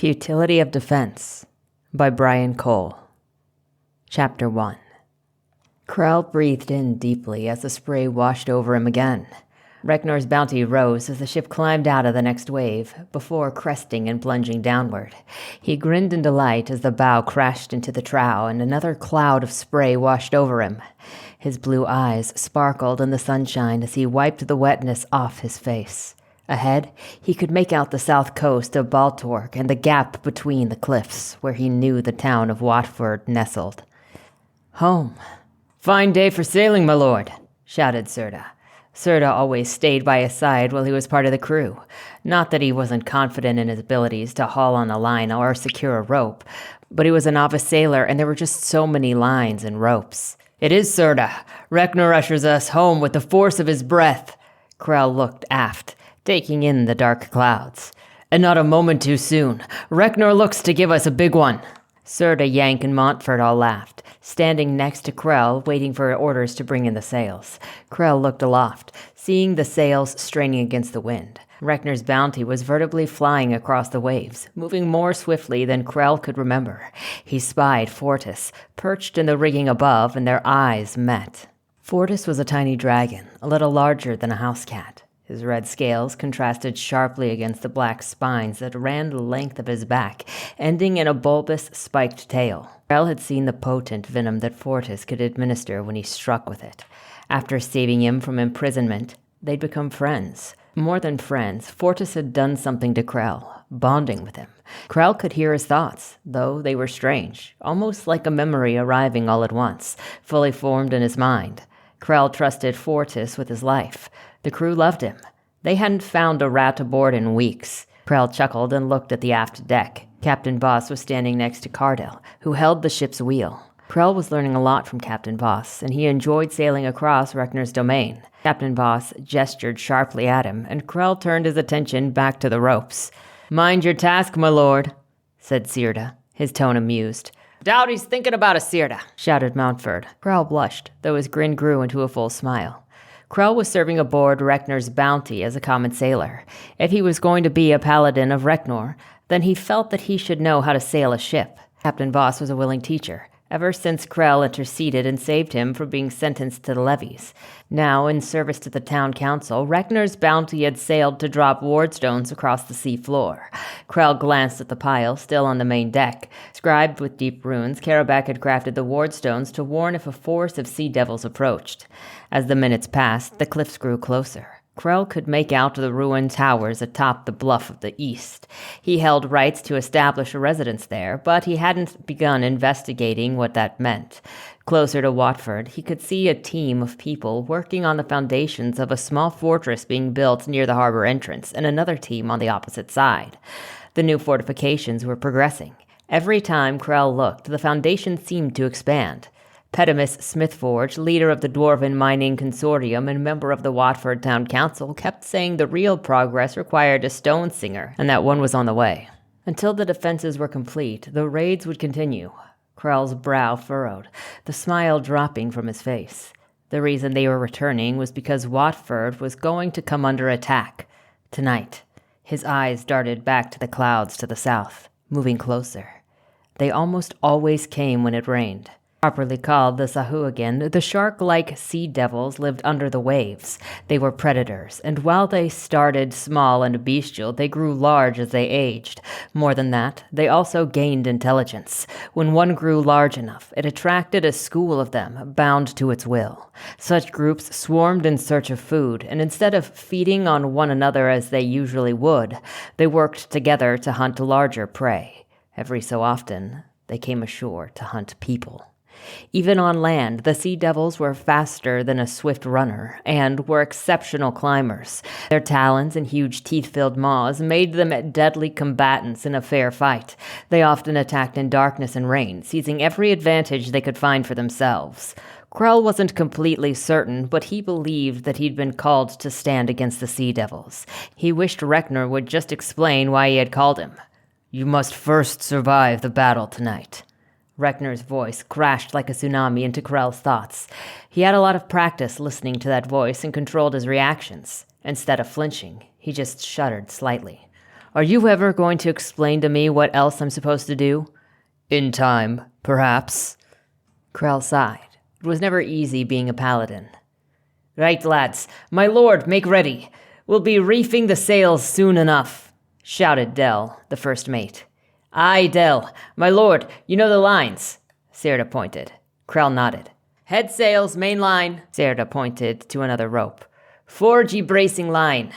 Futility of Defense by Bryan Chapter 1. Krell breathed in deeply as the spray washed over him again. Reknor's bounty rose as the ship climbed out of the next wave, before cresting and plunging downward. He grinned in delight as the bow crashed into the trough and another cloud of spray washed over him. His blue eyes sparkled in the sunshine as he wiped the wetness off his face. Ahead, he could make out the south coast of Baltork and the gap between the cliffs, where he knew the town of Watford nestled. Home. "Fine day for sailing, my lord," shouted Serta. Serta always stayed by his side while he was part of the crew. Not that he wasn't confident in his abilities to haul on a line or secure a rope, but he was a novice sailor and there were just so many lines and ropes. "It is Serta. Reknor ushers us home with the force of his breath." Krell looked aft, taking in the dark clouds. "And not a moment too soon. Reknor looks to give us a big one." Serta, Yank, and Montfort all laughed, standing next to Krell, waiting for orders to bring in the sails. Krell looked aloft, seeing the sails straining against the wind. Reknor's bounty was vertically flying across the waves, moving more swiftly than Krell could remember. He spied Fortis, perched in the rigging above, and their eyes met. Fortis was a tiny dragon, a little larger than a house cat. His red scales contrasted sharply against the black spines that ran the length of his back, ending in a bulbous, spiked tail. Krell had seen the potent venom that Fortis could administer when he struck with it. After saving him from imprisonment, they'd become friends. More than friends, Fortis had done something to Krell, bonding with him. Krell could hear his thoughts, though they were strange, almost like a memory arriving all at once, fully formed in his mind. Krell trusted Fortis with his life. The crew loved him. They hadn't found a rat aboard in weeks. Krell chuckled and looked at the aft deck. Captain Voss was standing next to Cardell, who held the ship's wheel. Krell was learning a lot from Captain Voss, and he enjoyed sailing across Reknor's domain. Captain Voss gestured sharply at him, and Krell turned his attention back to the ropes. "Mind your task, my lord," said Serta, his tone amused. "Doubt he's thinking about us, Serta," shouted Montfort. Krell blushed, though his grin grew into a full smile. Krell was serving aboard Reknor's bounty as a common sailor. If he was going to be a paladin of Reknor, then he felt that he should know how to sail a ship. Captain Voss was a willing teacher, ever since Krell interceded and saved him from being sentenced to the levees. Now, in service to the town council, Reknor's bounty had sailed to drop wardstones across the sea floor. Krell glanced at the pile, still on the main deck. Scribed with deep runes, Karabek had crafted the wardstones to warn if a force of sea devils approached. As the minutes passed, the cliffs grew closer. Krell could make out the ruined towers atop the bluff of the east. He held rights to establish a residence there, but he hadn't begun investigating what that meant. Closer to Watford, he could see a team of people working on the foundations of a small fortress being built near the harbor entrance, and another team on the opposite side. The new fortifications were progressing. Every time Krell looked, the foundation seemed to expand. Petimus Smithforge, leader of the Dwarven Mining Consortium and member of the Watford Town Council, kept saying the real progress required a stone singer, and that one was on the way. Until the defenses were complete, the raids would continue. Krell's brow furrowed, the smile dropping from his face. The reason they were returning was because Watford was going to come under attack. Tonight, his eyes darted back to the clouds to the south, moving closer. They almost always came when it rained. Properly called the Sahuagin, the shark-like sea devils lived under the waves. They were predators, and while they started small and bestial, they grew large as they aged. More than that, they also gained intelligence. When one grew large enough, it attracted a school of them, bound to its will. Such groups swarmed in search of food, and instead of feeding on one another as they usually would, they worked together to hunt larger prey. Every so often, they came ashore to hunt people. Even on land, the sea devils were faster than a swift runner and were exceptional climbers. Their talons and huge teeth-filled maws made them deadly combatants in a fair fight. They often attacked in darkness and rain, seizing every advantage they could find for themselves. Krell wasn't completely certain, but he believed that he'd been called to stand against the sea devils. He wished Reknor would just explain why he had called him. "You must first survive the battle tonight." Reknor's voice crashed like a tsunami into Krell's thoughts. He had a lot of practice listening to that voice and controlled his reactions. Instead of flinching, he just shuddered slightly. Are you ever going to explain to me what else I'm supposed to do? In time, perhaps. Krell sighed. It was never easy being a paladin. Right, lads. My lord, make ready. We'll be reefing the sails soon enough, shouted Dell, the first mate. Aye, Dell. My lord, you know the lines. Serta pointed. Krell nodded. Head sails, main line. Serta pointed to another rope. Forge ye bracing line.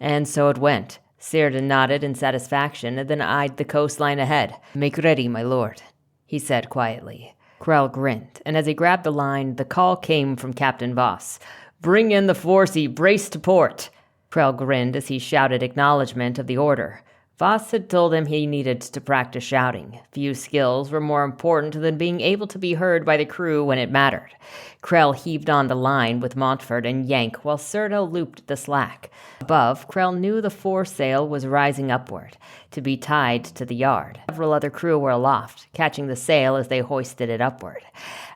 And so it went. Serta nodded in satisfaction and then eyed the coastline ahead. Make ready, my lord, he said quietly. Krell grinned, and as he grabbed the line, the call came from Captain Voss. Bring in the foresea, brace to port. Krell grinned as he shouted acknowledgement of the order. Voss had told him he needed to practice shouting. Few skills were more important than being able to be heard by the crew when it mattered. Krell heaved on the line with Montfort and Yank while Serta looped the slack. Above, Krell knew the foresail was rising upward, to be tied to the yard. Several other crew were aloft, catching the sail as they hoisted it upward.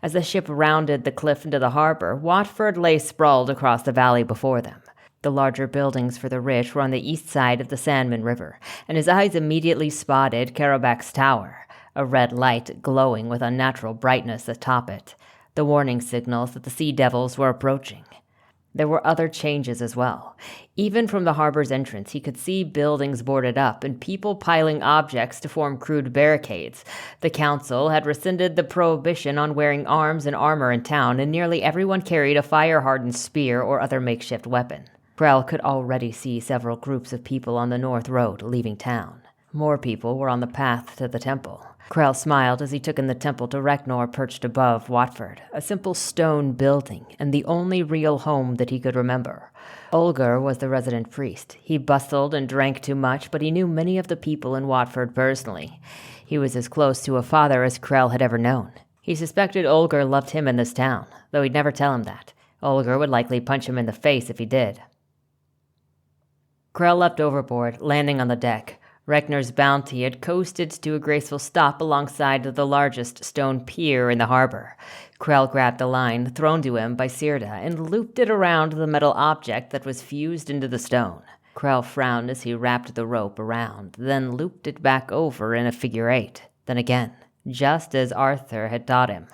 As the ship rounded the cliff into the harbor, Watford lay sprawled across the valley before them. The larger buildings for the rich were on the east side of the Sandman River, and his eyes immediately spotted Karabak's tower, a red light glowing with unnatural brightness atop it, the warning signals that the sea devils were approaching. There were other changes as well. Even from the harbor's entrance, he could see buildings boarded up and people piling objects to form crude barricades. The council had rescinded the prohibition on wearing arms and armor in town, and nearly everyone carried a fire-hardened spear or other makeshift weapon. Krell could already see several groups of people on the north road leaving town. More people were on the path to the temple. Krell smiled as he took in the temple to Reknor perched above Watford, a simple stone building and the only real home that he could remember. Olger was the resident priest. He bustled and drank too much, but he knew many of the people in Watford personally. He was as close to a father as Krell had ever known. He suspected Olger loved him in this town, though he'd never tell him that. Olger would likely punch him in the face if he did. Krell leapt overboard, landing on the deck. Reknor's bounty had coasted to a graceful stop alongside the largest stone pier in the harbor. Krell grabbed a line thrown to him by Serta and looped it around the metal object that was fused into the stone. Krell frowned as he wrapped the rope around, then looped it back over in a figure eight. Then again, just as Arthur had taught him.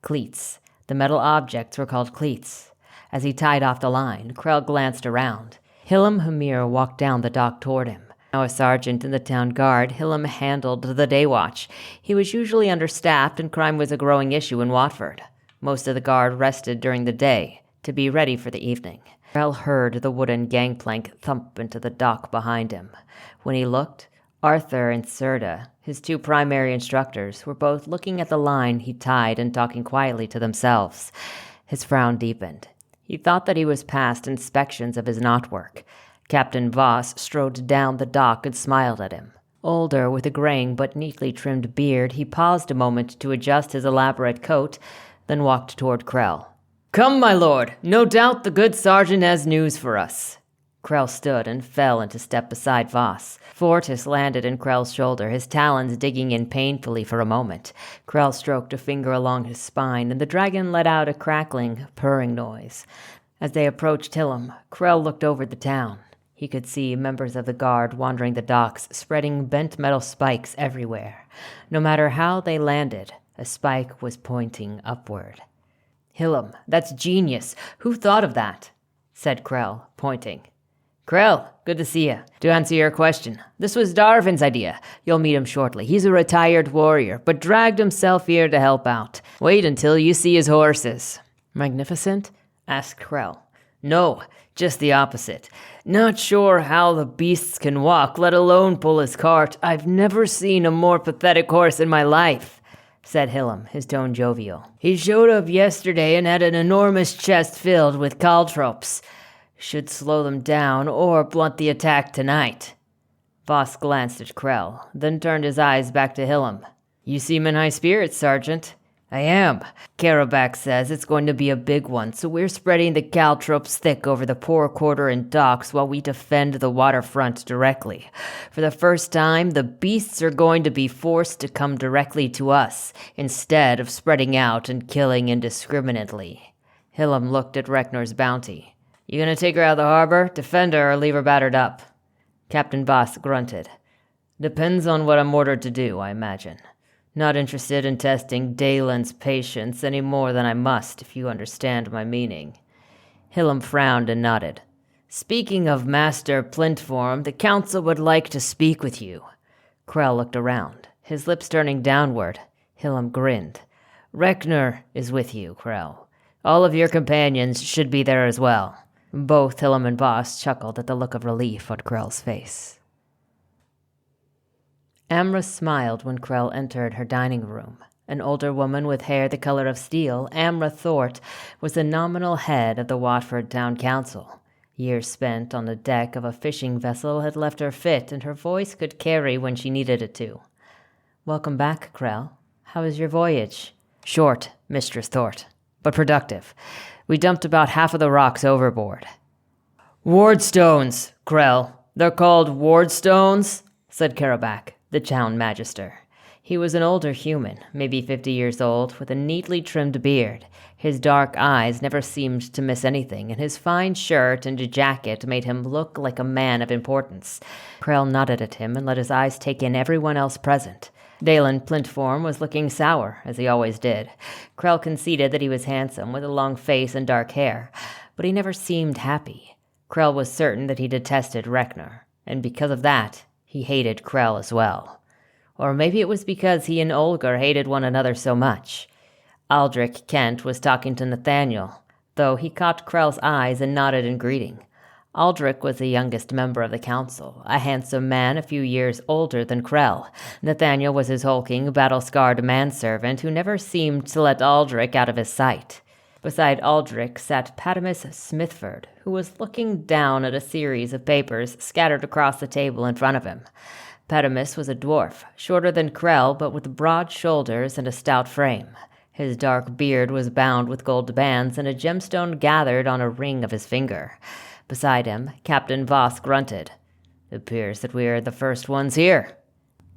Cleats. The metal objects were called cleats. As he tied off the line, Krell glanced around. Hillam Hamir walked down the dock toward him. Now a sergeant in the town guard, Hillam handled the day watch. He was usually understaffed and crime was a growing issue in Watford. Most of the guard rested during the day, to be ready for the evening. Krell heard the wooden gangplank thump into the dock behind him. When he looked, Arthur and Serta, his two primary instructors, were both looking at the line he tied and talking quietly to themselves. His frown deepened. He thought that he was past inspections of his knotwork. Captain Voss strode down the dock and smiled at him. Older, with a graying but neatly trimmed beard, he paused a moment to adjust his elaborate coat, then walked toward Krell. Come, my lord. No doubt the good sergeant has news for us. Krell stood and fell into step beside Voss. Fortis landed in Krell's shoulder, his talons digging in painfully for a moment. Krell stroked a finger along his spine, and the dragon let out a crackling, purring noise. As they approached Hillam, Krell looked over the town. He could see members of the guard wandering the docks, spreading bent metal spikes everywhere. No matter how they landed, a spike was pointing upward. Hillam, that's genius. Who thought of that? Said Krell, pointing. Krell, good to see you. To answer your question, this was Darvin's idea. You'll meet him shortly. He's a retired warrior, but dragged himself here to help out. Wait until you see his horses. Magnificent? Asked Krell. No, just the opposite. Not sure how the beasts can walk, let alone pull his cart. I've never seen a more pathetic horse in my life, said Hillam, his tone jovial. He showed up yesterday and had an enormous chest filled with caltrops. Should slow them down or blunt the attack tonight. Voss glanced at Krell, then turned his eyes back to Hillam. You seem in high spirits, Sergeant. I am. Karabak says it's going to be a big one, so we're spreading the caltrops thick over the poor quarter and docks while we defend the waterfront directly. For the first time, the beasts are going to be forced to come directly to us, instead of spreading out and killing indiscriminately. Hillam looked at Reknor's bounty. You gonna take her out of the harbor, defend her, or leave her battered up? Captain Voss grunted. Depends on what I'm ordered to do, I imagine. Not interested in testing Dalen's patience any more than I must, if you understand my meaning. Hillam frowned and nodded. Speaking of Master Plintform, the council would like to speak with you. Krell looked around, his lips turning downward. Hillam grinned. Rekner is with you, Krell. All of your companions should be there as well. Both Hillam and Voss chuckled at the look of relief on Krell's face. Amra smiled when Krell entered her dining room. An older woman with hair the color of steel, Amra Thort, was the nominal head of the Watford Town Council. Years spent on the deck of a fishing vessel had left her fit, and her voice could carry when she needed it to. Welcome back, Krell. How was your voyage? Short, Mistress Thort, but productive. We dumped about half of the rocks overboard. Wardstones, Krell. They're called wardstones, said Karabak, the town magister. He was an older human, maybe 50 years old, with a neatly trimmed beard. His dark eyes never seemed to miss anything, and his fine shirt and jacket made him look like a man of importance. Krell nodded at him and let his eyes take in everyone else present. Dalen Plintform was looking sour, as he always did. Krell conceded that he was handsome, with a long face and dark hair, but he never seemed happy. Krell was certain that he detested Rekner, and because of that, he hated Krell as well. Or maybe it was because he and Olger hated one another so much. Aldrich Kent was talking to Nathaniel, though he caught Krell's eyes and nodded in greeting. Aldrich was the youngest member of the council, a handsome man a few years older than Krell. Nathaniel was his hulking, battle-scarred manservant who never seemed to let Aldrich out of his sight. Beside Aldrich sat Patimus Smithford, who was looking down at a series of papers scattered across the table in front of him. Patimus was a dwarf, shorter than Krell, but with broad shoulders and a stout frame. His dark beard was bound with gold bands, and a gemstone gathered on a ring of his finger. Beside him, Captain Voss grunted. It appears that we are the first ones here.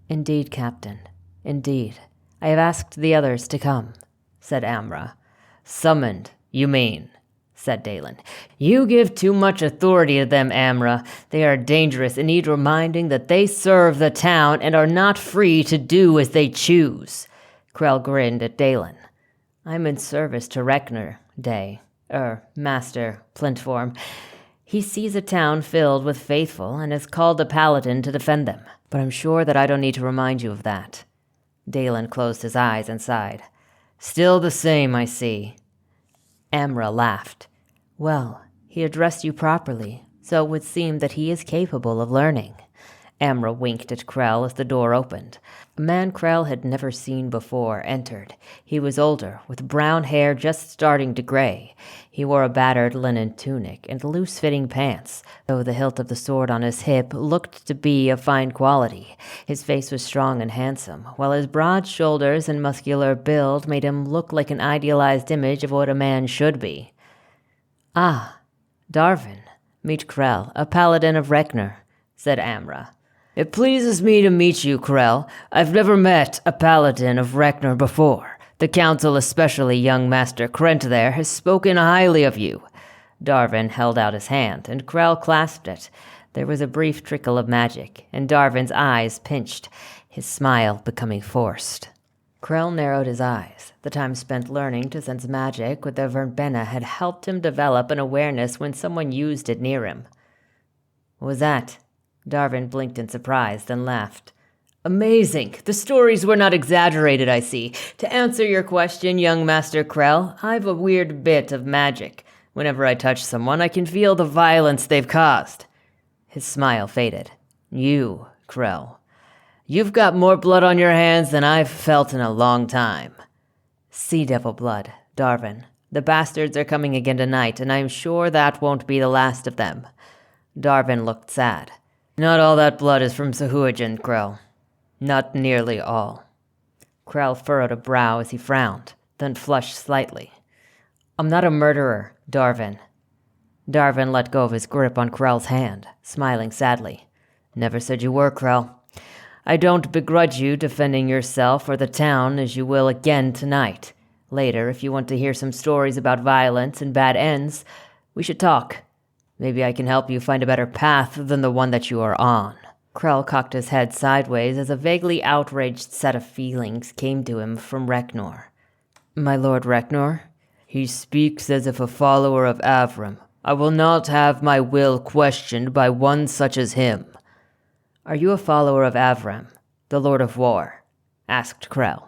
Indeed, Captain. Indeed. I have asked the others to come, said Amra. Summoned, you mean, said Dalen. You give too much authority to them, Amra. They are dangerous and need reminding that they serve the town and are not free to do as they choose. Krell grinned at Dalen. I'm in service to Rekner, Master Plintform. He sees a town filled with faithful and has called a paladin to defend them, but I'm sure that I don't need to remind you of that. Dalen closed his eyes and sighed. Still the same, I see. Amra laughed. Well, he addressed you properly, so it would seem that he is capable of learning. Amra winked at Krell as the door opened. A man Krell had never seen before entered. He was older, with brown hair just starting to gray. He wore a battered linen tunic and loose-fitting pants, though the hilt of the sword on his hip looked to be of fine quality. His face was strong and handsome, while his broad shoulders and muscular build made him look like an idealized image of what a man should be. Ah, Darvin, meet Krell, a paladin of Rekner, said Amra. It pleases me to meet you, Krell. I've never met a paladin of Rekner before. The council, especially young Master Krent there, has spoken highly of you. Darvin held out his hand, and Krell clasped it. There was a brief trickle of magic, and Darvin's eyes pinched, his smile becoming forced. Krell narrowed his eyes. The time spent learning to sense magic with the verbena had helped him develop an awareness when someone used it near him. What was that? Darvin blinked in surprise, then laughed. Amazing! The stories were not exaggerated, I see. To answer your question, young Master Krell, I've a weird bit of magic. Whenever I touch someone, I can feel the violence they've caused. His smile faded. You, Krell. You've got more blood on your hands than I've felt in a long time. Sea devil blood, Darvin. The bastards are coming again tonight, and I'm sure that won't be the last of them. Darvin looked sad. Not all that blood is from Sahuagin, Krell. Not nearly all. Krell furrowed a brow as he frowned, then flushed slightly. I'm not a murderer, Darvin. Darvin let go of his grip on Krell's hand, smiling sadly. Never said you were, Krell. I don't begrudge you defending yourself or the town, as you will again tonight. Later, if you want to hear some stories about violence and bad ends, we should talk. Maybe I can help you find a better path than the one that you are on." Krell cocked his head sideways as a vaguely outraged set of feelings came to him from Reknor. "My Lord Reknor?" "He speaks as if a follower of Avram. I will not have my will questioned by one such as him." "Are you a follower of Avram, the Lord of War?" asked Krell.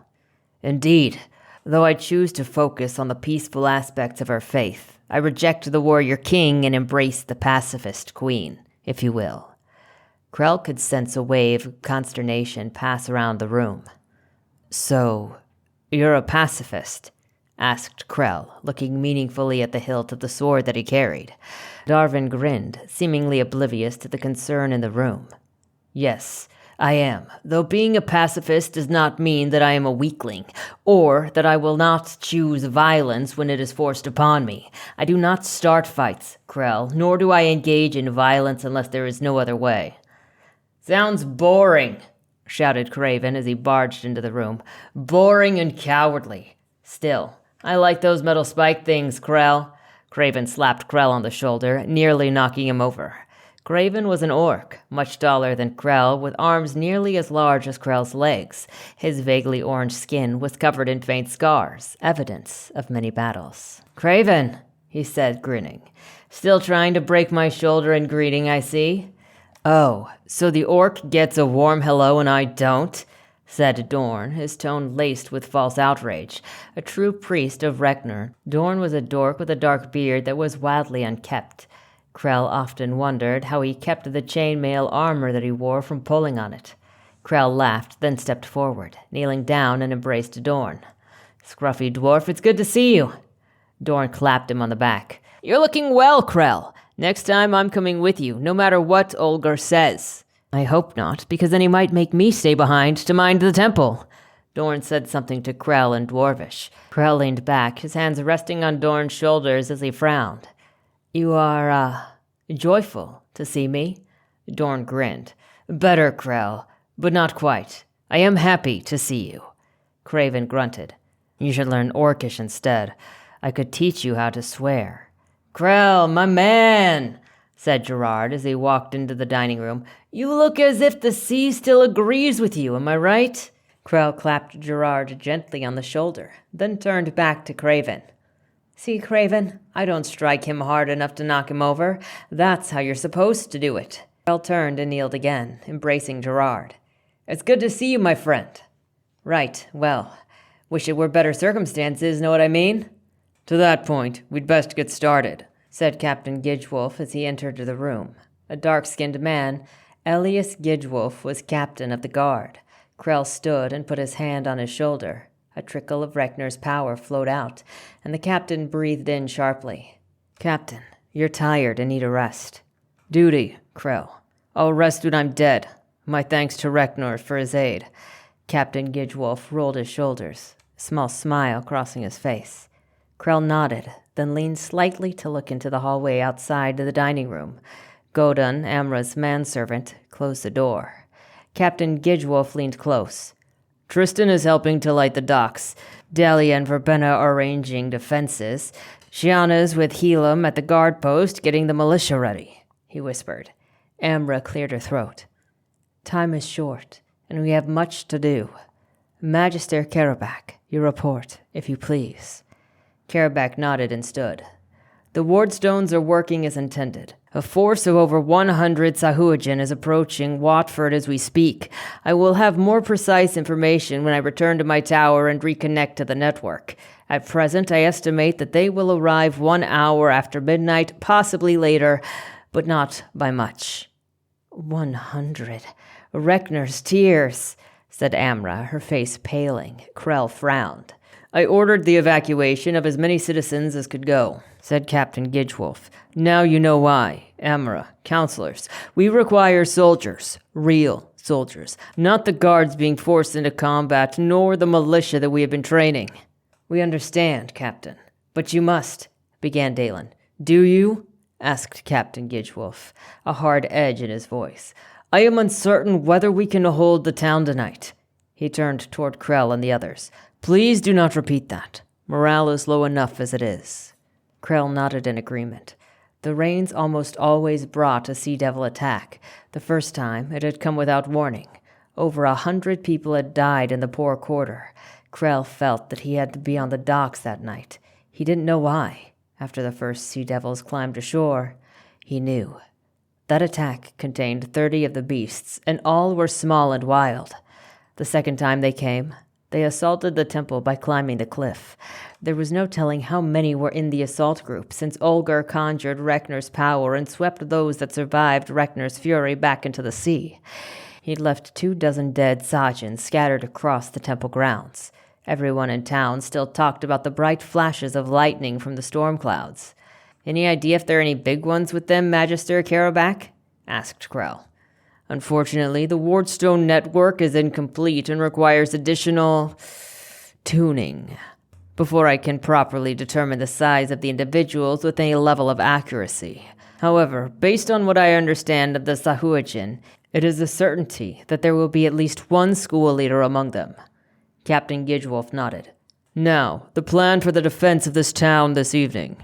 "Indeed, though I choose to focus on the peaceful aspects of our faith, I reject the warrior king and embrace the pacifist queen, if you will." Krell could sense a wave of consternation pass around the room. "So, you're a pacifist?" asked Krell, looking meaningfully at the hilt of the sword that he carried. Darvin grinned, seemingly oblivious to the concern in the room. "Yes, I am, though being a pacifist does not mean that I am a weakling, or that I will not choose violence when it is forced upon me. I do not start fights, Krell, nor do I engage in violence unless there is no other way." "Sounds boring," shouted Craven as he barged into the room. "Boring and cowardly. Still, I like those metal spike things, Krell." Craven slapped Krell on the shoulder, nearly knocking him over. Craven was an orc, much taller than Krell, with arms nearly as large as Krell's legs. His vaguely orange skin was covered in faint scars, evidence of many battles. "Craven," he said, grinning. "Still trying to break my shoulder in greeting, I see." "Oh, so the orc gets a warm hello and I don't?" said Dorn, his tone laced with false outrage. A true priest of Reknor, Dorn was a dork with a dark beard that was wildly unkempt. Krell often wondered how he kept the chainmail armor that he wore from pulling on it. Krell laughed, then stepped forward, kneeling down and embraced Dorn. "Scruffy dwarf, it's good to see you." Dorn clapped him on the back. "You're looking well, Krell. Next time I'm coming with you, no matter what Olgar says." "I hope not, because then he might make me stay behind to mind the temple." Dorn said something to Krell in Dwarvish. Krell leaned back, his hands resting on Dorn's shoulders as he frowned. "You are, joyful to see me?" Dorn grinned. "Better, Krell, but not quite. I am happy to see you." Craven grunted. "You should learn Orcish instead. I could teach you how to swear." "Krell, my man," said Gerard as he walked into the dining room. "You look as if the sea still agrees with you, am I right?" Krell clapped Gerard gently on the shoulder, then turned back to Craven. "See, Craven, I don't strike him hard enough to knock him over. That's how you're supposed to do it." Krell turned and kneeled again, embracing Gerard. "It's good to see you, my friend." "Right, well, wish it were better circumstances, know what I mean?" "To that point, we'd best get started," said Captain Gidgewolf as he entered the room. A dark-skinned man, Elias Gidgewolf, was captain of the guard. Krell stood and put his hand on his shoulder. A trickle of Reknor's power flowed out, and the captain breathed in sharply. "Captain, you're tired and need a rest." "Duty, Krell. I'll rest when I'm dead. My thanks to Reknor for his aid." Captain Gidgewolf rolled his shoulders, a small smile crossing his face. Krell nodded, then leaned slightly to look into the hallway outside the dining room. Godun, Amra's manservant, closed the door. Captain Gidgewolf leaned close. "Tristan is helping to light the docks. Dahlia and Verbena are arranging defenses. Shiana's with Helam at the guard post getting the militia ready," he whispered. Amra cleared her throat. "Time is short, and we have much to do. Magister Karabak, your report, if you please." Karabak nodded and stood. "The wardstones are working as intended. A force of over 100 Sahuagin is approaching Watford as we speak. I will have more precise information when I return to my tower and reconnect to the network. At present, I estimate that they will arrive 1 hour after midnight, possibly later, but not by much." 100. Reknor's tears, said Amra, her face paling. Krell frowned. "I ordered the evacuation of as many citizens as could go," said Captain Gidgewolf. "Now you know why. Amra, counselors, we require soldiers, real soldiers, not the guards being forced into combat, nor the militia that we have been training." "We understand, Captain. But you must," began Dalen. "Do you?" asked Captain Gidgewolf, a hard edge in his voice. "I am uncertain whether we can hold the town tonight." He turned toward Krell and the others. "Please do not repeat that. Morale is low enough as it is." Krell nodded in agreement. The rains almost always brought a sea devil attack. The first time, it had come without warning. Over 100 people had died in the poor quarter. Krell felt that he had to be on the docks that night. He didn't know why. After the first sea devils climbed ashore, he knew. That attack contained 30 of the beasts, and all were small and wild. The second time they came, they assaulted the temple by climbing the cliff. There was no telling how many were in the assault group, since Olger conjured Reknar's power and swept those that survived Reknar's fury back into the sea. He'd left 24 dead Sajins scattered across the temple grounds. Everyone in town still talked about the bright flashes of lightning from the storm clouds. "Any idea if there are any big ones with them, Magister Karabak?" asked Krell. "Unfortunately, the Wardstone network is incomplete and requires additional tuning before I can properly determine the size of the individuals with any level of accuracy. However, based on what I understand of the Sahuagin, it is a certainty that there will be at least one school leader among them." Captain Gidgewolf nodded. "Now, the plan for the defense of this town this evening."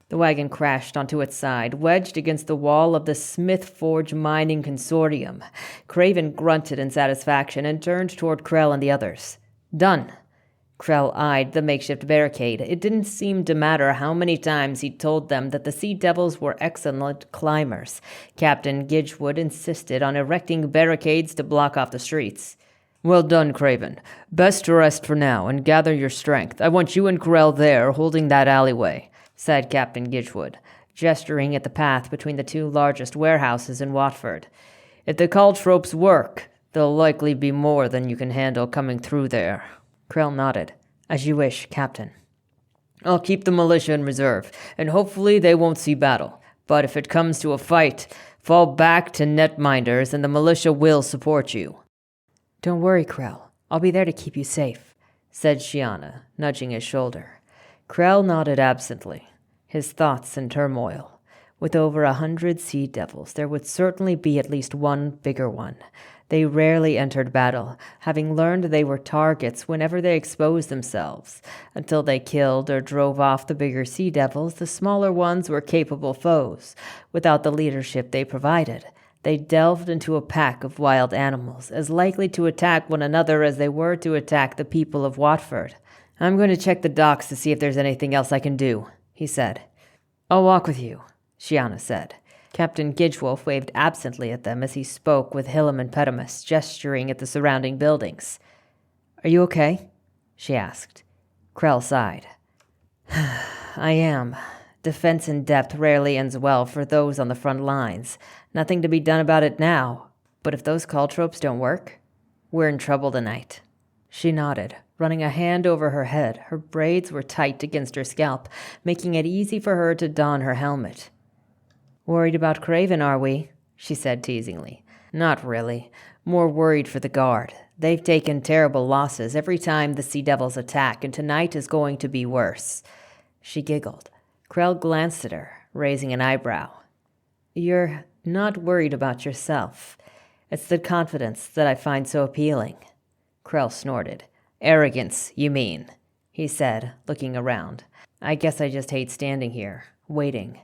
The wagon crashed onto its side, wedged against the wall of the Smith Forge Mining Consortium. Craven grunted in satisfaction and turned toward Krell and the others. "Done." Krell eyed the makeshift barricade. It didn't seem to matter how many times he told them that the Sea Devils were excellent climbers. Captain Gidgewood insisted on erecting barricades to block off the streets. "Well done, Craven. Best to rest for now and gather your strength. I want you and Krell there, holding that alleyway," said Captain Gidgewood, gesturing at the path between the two largest warehouses in Watford. "If the caltropes work, there'll likely be more than you can handle coming through there." Krell nodded. "As you wish, Captain." "I'll keep the militia in reserve, and hopefully they won't see battle. But if it comes to a fight, fall back to netminders and the militia will support you." "Don't worry, Krell. I'll be there to keep you safe," said Shiana, nudging his shoulder. Krell nodded absently, his thoughts in turmoil. With over 100 sea devils, there would certainly be at least one bigger one. They rarely entered battle, having learned they were targets whenever they exposed themselves. Until they killed or drove off the bigger sea devils, the smaller ones were capable foes. Without the leadership they provided, they delved into a pack of wild animals, as likely to attack one another as they were to attack the people of Watford. "I'm going to check the docks to see if there's anything else I can do," he said. "I'll walk with you," Shiana said. Captain Gidgewolf waved absently at them as he spoke with Hillam and Petimus, gesturing at the surrounding buildings. "Are you okay?" she asked. Krell sighed. "I am. Defense in depth rarely ends well for those on the front lines. Nothing to be done about it now. But if those caltropes don't work, we're in trouble tonight." She nodded, running a hand over her head. Her braids were tight against her scalp, making it easy for her to don her helmet. "Worried about Craven, are we?" she said teasingly. "Not really. More worried for the guard. They've taken terrible losses every time the Sea Devils attack, and tonight is going to be worse." She giggled. Krell glanced at her, raising an eyebrow. "You're not worried about yourself. It's the confidence that I find so appealing." Krell snorted. "Arrogance, you mean," he said, looking around. "I guess I just hate standing here, waiting.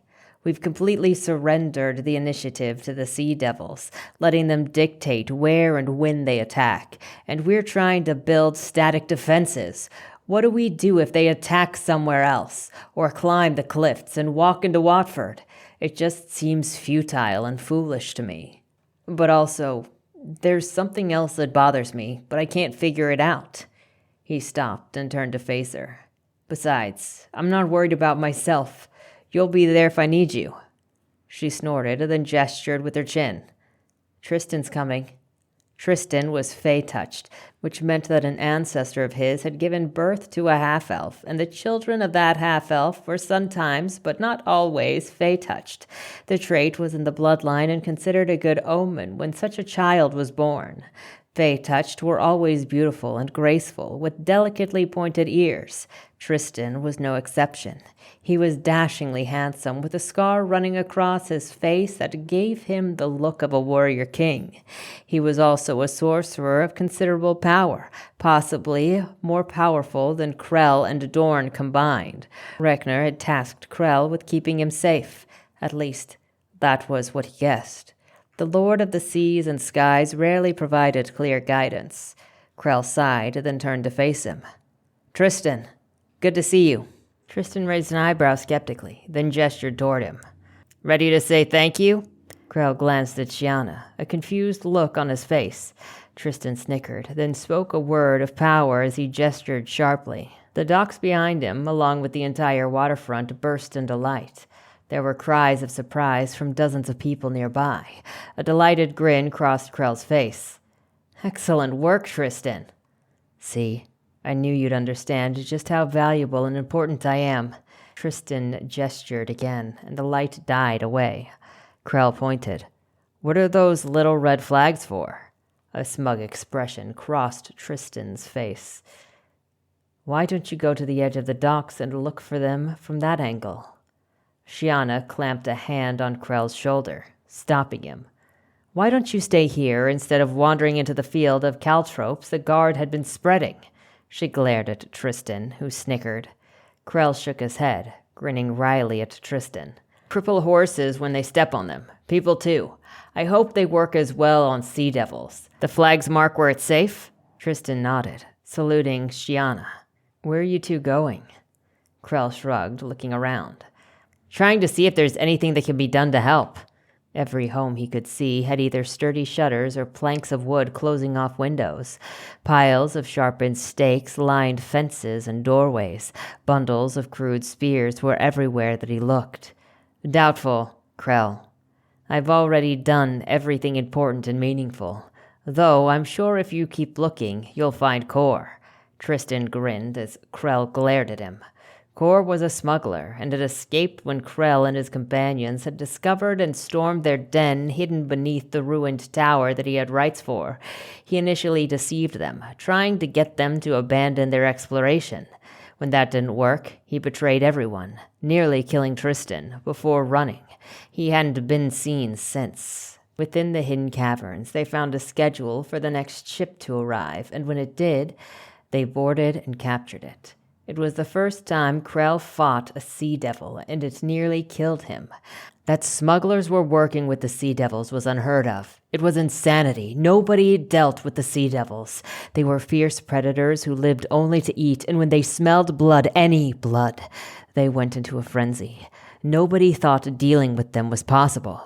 We've completely surrendered the initiative to the Sea Devils, letting them dictate where and when they attack, and we're trying to build static defenses. What do we do if they attack somewhere else, or climb the cliffs and walk into Watford? It just seems futile and foolish to me. But also, there's something else that bothers me, but I can't figure it out." He stopped and turned to face her. "Besides, I'm not worried about myself. You'll be there if I need you." She snorted and then gestured with her chin. "Tristan's coming." Tristan was fey-touched, which meant that an ancestor of his had given birth to a half-elf, and the children of that half-elf were sometimes, but not always, fey-touched. The trait was in the bloodline and considered a good omen when such a child was born. they touched were always beautiful and graceful, with delicately pointed ears. Tristan was no exception. He was dashingly handsome, with a scar running across his face that gave him the look of a warrior king. He was also a sorcerer of considerable power, possibly more powerful than Krell and Dorn combined. Rekner had tasked Krell with keeping him safe. At least, that was what he guessed. The Lord of the Seas and Skies rarely provided clear guidance. Krell sighed, then turned to face him. "Tristan, good to see you." Tristan raised an eyebrow skeptically, then gestured toward him. "Ready to say thank you?" Krell glanced at Shiana, a confused look on his face. Tristan snickered, then spoke a word of power as he gestured sharply. The docks behind him, along with the entire waterfront, burst into light. There were cries of surprise from dozens of people nearby. A delighted grin crossed Krell's face. "Excellent work, Tristan." "See, I knew you'd understand just how valuable and important I am." Tristan gestured again, and the light died away. Krell pointed. "What are those little red flags for?" A smug expression crossed Tristan's face. "Why don't you go to the edge of the docks and look for them from that angle?" Shiana clamped a hand on Krell's shoulder, stopping him. "Why don't you stay here instead of wandering into the field of caltropes the guard had been spreading?" She glared at Tristan, who snickered. Krell shook his head, grinning wryly at Tristan. "Cripple horses when they step on them. People too. I hope they work as well on sea devils. The flags mark where it's safe?" Tristan nodded, saluting Shiana. "Where are you two going?" Krell shrugged, looking around. "Trying to see if there's anything that can be done to help." Every home he could see had either sturdy shutters or planks of wood closing off windows. Piles of sharpened stakes lined fences and doorways. Bundles of crude spears were everywhere that he looked. "Doubtful, Krell. I've already done everything important and meaningful. Though I'm sure if you keep looking, you'll find Kor." Tristan grinned as Krell glared at him. Kor was a smuggler, and had escaped when Krell and his companions had discovered and stormed their den hidden beneath the ruined tower that he had rights for. He initially deceived them, trying to get them to abandon their exploration. When that didn't work, he betrayed everyone, nearly killing Tristan before running. He hadn't been seen since. Within the hidden caverns, they found a schedule for the next ship to arrive, and when it did, they boarded and captured it. It was the first time Krell fought a sea devil, and it nearly killed him. That smugglers were working with the sea devils was unheard of. It was insanity. Nobody dealt with the sea devils. They were fierce predators who lived only to eat, and when they smelled blood, any blood, they went into a frenzy. Nobody thought dealing with them was possible.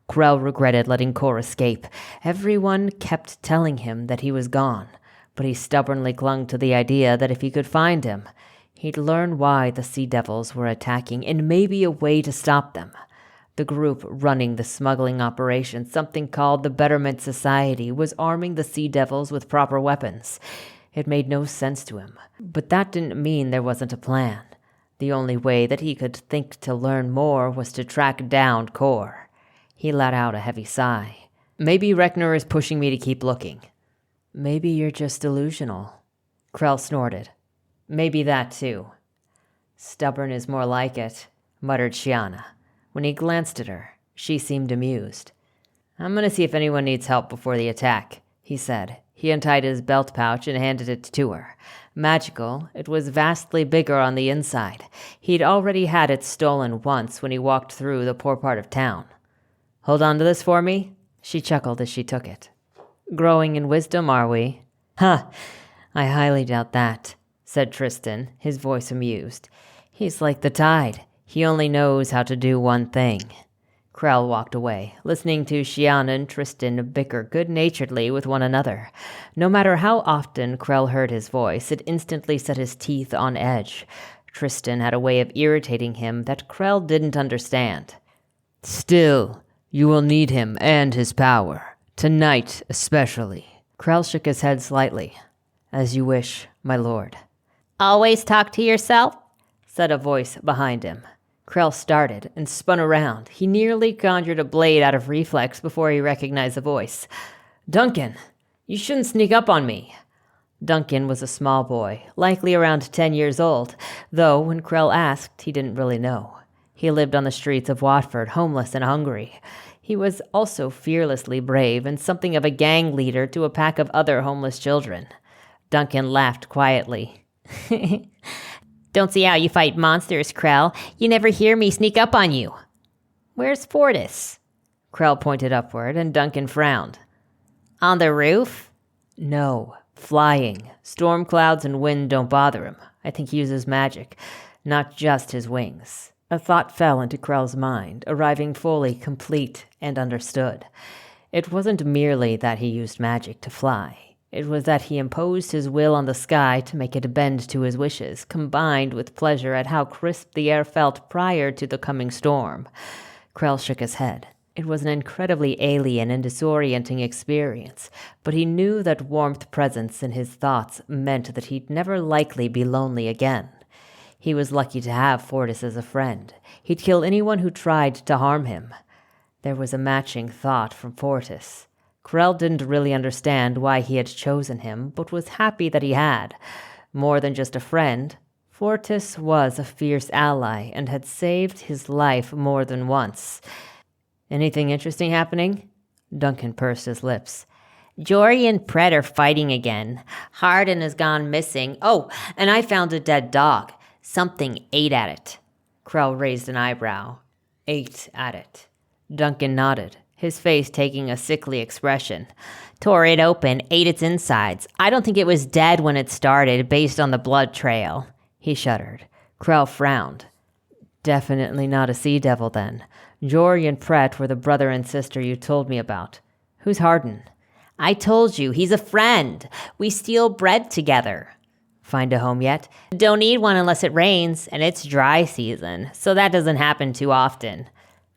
Krell regretted letting Kor escape. Everyone kept telling him that he was gone, but he stubbornly clung to the idea that if he could find him, he'd learn why the sea devils were attacking and maybe a way to stop them. The group running the smuggling operation, something called the Betterment Society, was arming the sea devils with proper weapons. It made no sense to him, but that didn't mean there wasn't a plan. The only way that he could think to learn more was to track down Kor. He let out a heavy sigh. "Maybe Rekner is pushing me to keep looking." "Maybe you're just delusional." Krell snorted. "Maybe that too." "Stubborn is more like it," muttered Shiana. When he glanced at her, she seemed amused. "I'm going to see if anyone needs help before the attack," he said. He untied his belt pouch and handed it to her. Magical, it was vastly bigger on the inside. He'd already had it stolen once when he walked through the poor part of town. "Hold on to this for me?" She chuckled as she took it. "Growing in wisdom, are we?" "Huh, I highly doubt that," said Tristan, his voice amused. "He's like the tide. He only knows how to do one thing." Krell walked away, listening to Shiana and Tristan bicker good-naturedly with one another. No matter how often Krell heard his voice, it instantly set his teeth on edge. Tristan had a way of irritating him that Krell didn't understand. "Still, you will need him and his power. Tonight, especially." Krell shook his head slightly. "As you wish, my lord." "Always talk to yourself?" said a voice behind him. Krell started and spun around. He nearly conjured a blade out of reflex before he recognized the voice. "Duncan, You shouldn't sneak up on me." Duncan was a small boy, likely around 10 years old, though when Krell asked, he didn't really know. He lived on the streets of Watford, homeless and hungry. He was also fearlessly brave and something of a gang leader to a pack of other homeless children. Duncan laughed quietly. "Don't see how you fight monsters, Krell. You never hear me sneak up on you." "Where's Fortis?" Krell pointed upward, and Duncan frowned. "On the roof?" "No, flying. Storm clouds and wind don't bother him. I think he uses magic, not just his wings." A thought fell into Krell's mind, arriving fully complete and understood. It wasn't merely that he used magic to fly. It was that he imposed his will on the sky to make it bend to his wishes, combined with pleasure at how crisp the air felt prior to the coming storm. Krell shook his head. It was an incredibly alien and disorienting experience, but he knew that warmth presence in his thoughts meant that he'd never likely be lonely again. He was lucky to have Fortis as a friend. He'd kill anyone who tried to harm him. There was a matching thought from Fortis. Krell didn't really understand why he had chosen him, but was happy that he had. More than just a friend, Fortis was a fierce ally and had saved his life more than once. "Anything interesting happening?" Duncan pursed his lips. "Jory and Pret are fighting again. Hardin has gone missing. Oh, and I found a dead dog. Something ate at it." Krell raised an eyebrow. "Ate at it." Duncan nodded, his face taking a sickly expression. "Tore it open, ate its insides. I don't think it was dead when it started, based on the blood trail." He shuddered. Krell frowned. "Definitely not a sea devil, then. Jory and Pret were the brother and sister you told me about. Who's Hardin?" "I told you, he's a friend. We steal bread together." "Find a home yet?" "Don't need one unless it rains, and it's dry season, so that doesn't happen too often."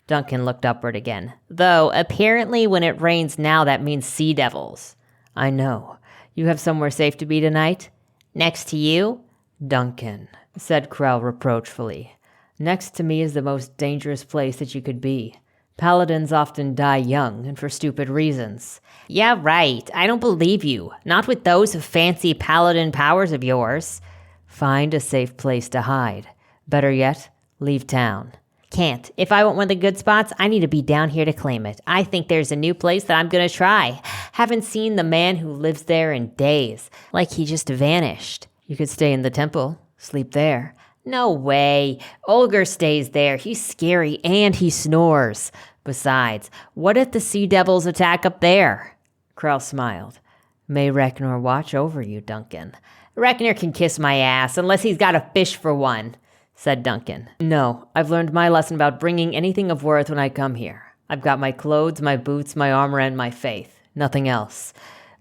Duncan looked upward again. "Though, apparently when it rains now, that means sea devils." "I know. You have somewhere safe to be tonight?" "Next to you?" "Duncan," said Krell reproachfully. "Next to me is the most dangerous place that you could be. Paladins often die young, and for stupid reasons." "Yeah, right. I don't believe you. Not with those fancy paladin powers of yours." "Find a safe place to hide. Better yet, leave town." "Can't. If I want one of the good spots, I need to be down here to claim it. I think there's a new place that I'm going to try. Haven't seen the man who lives there in days. Like he just vanished." "You could stay in the temple. Sleep there." "No way. Olger stays there. He's scary and he snores. Besides, what if the sea devils attack up there?" Krell smiled. "May Reknor watch over you, Duncan." "Reknor can kiss my ass, unless he's got a fish for one," said Duncan. "No, I've learned my lesson about bringing anything of worth when I come here. I've got my clothes, my boots, my armor, and my faith. Nothing else."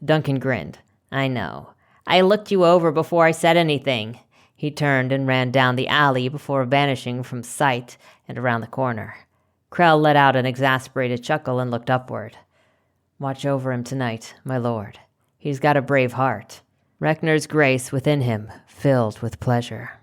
Duncan grinned. "I know. I looked you over before I said anything." He turned and ran down the alley before vanishing from sight and around the corner. Krell let out an exasperated chuckle and looked upward. "Watch over him tonight, my lord. He's got a brave heart." Reknor's grace within him filled with pleasure.